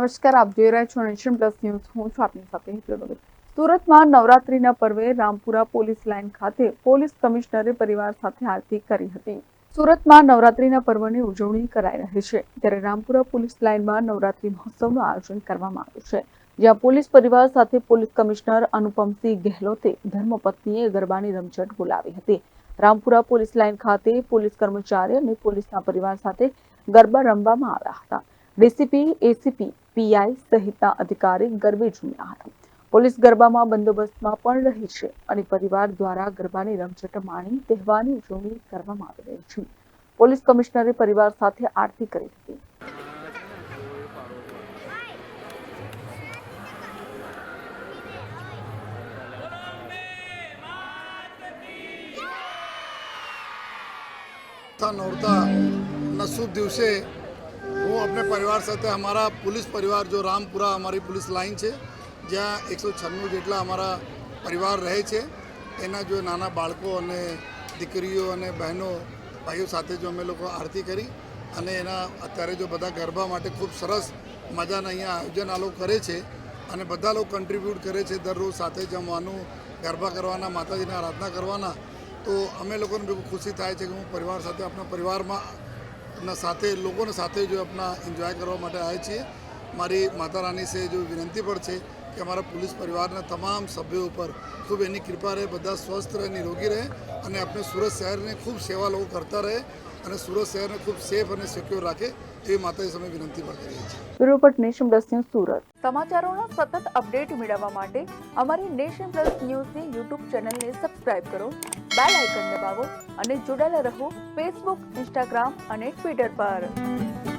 નમસ્કાર, આપ જોઈ રહ્યા છો નેશન પ્લસ ન્યૂઝ. હું છું આપની સાથે હિતલ ભગત. સુરતમાં નવરાત્રીના પર્વે રામપુરા પોલીસ લાઇન ખાતે પોલીસ કમિશનરે પરિવાર સાથે આરતી કરી હતી. સુરતમાં નવરાત્રીના પર્વની ઉજવણી કરાઈ રહી છે, ત્યારે રામપુરા પોલીસ લાઇનમાં નવરાત્રી મહોત્સવનું આયોજન કરવામાં આવ્યું છે, જ્યાં પોલીસ પરિવાર સાથે પોલીસ કમિશનર અનુપમસિંહ ગેહલોતે ધર્મપત્નીએ ગરબાની રમઝટ બોલાવી હતી. રામપુરા પોલીસ લાઇન ખાતે પોલીસ કર્મચારી અને પોલીસના પરિવાર સાથે ગરબા રમવામાં આવ્યા હતા. ડીસીપી, એસીપી, પીઆઈ સહિતના અધિકારી ગરબે ઝૂમ્યા હતા. પોલીસ ગરબામાં બંદોબસ્તમાં પણ રહી છે અને પરિવાર દ્વારા ગરબાની રમઝટ માણી તહેવારની ઉજવણી કરવામાં આવી રહી છે. પોલીસ કમિશનરે પરિવાર સાથે આરતી કરી હતી. नौरता नसूब दिवसे હું अपने परिवार સાથે हमारा पुलिस परिवार जो रामपुरा हमारी पुलिस लाइन છે, જ્યાં 196 જેટલા અમારા પરિવાર રહે છે, એના જો નાના બાળકો અને દીકરીઓ અને બહેનો ભાઈઓ સાથે જો અમે લોકો આરતી કરી અને એના અત્યારે જો બધા ગરબા માટે ખૂબ સરસ મજાના અહીંયા આયોજન આ લોકો કરે છે અને બધા લોકો કન્ટ્રીબ્યુટ કરે છે દરરોજ સાથે જમવાનું, ગરબા કરવાના, માતાજીની આરાધના કરવાના. તો અમે લોકોને બહુ ખુશી થાય છે કે હું પરિવાર સાથે આપણા પરિવારમાં સાથે લોકોને સાથે જો अपना एंजॉय કરવા માટે આવીએ છીએ. મારી માતા રાની से जो विनंती પણ છે કે અમારા પોલીસ પરિવારના તમામ સભ્યો ઉપર ખૂબ એની કૃપા રહે, બધા સ્વસ્થ રહે, નિરોગી રહે અને આપણે સુરત શહેરને ખૂબ સેવા લોકો કરતા રહે અને સુરત શહેરને ખૂબ સેફ અને સિક્યોર રાખે એવી માતાજી સામે વિનંતી પણ કરીએ છીએ. Bureau report, Nation Plus News, Surat. સમાચારોના સતત અપડેટ મેળવવા માટે અમારી નેશન પ્લસ ન્યૂઝની યુટ્યુબ ચેનલને સબસ્ક્રાઇબ કરો, બેલ આઇકન દબાવો અને જોડાયેલા રહો ફેસબુક, ઇન્સ્ટાગ્રામ અને ટ્વિટર પર.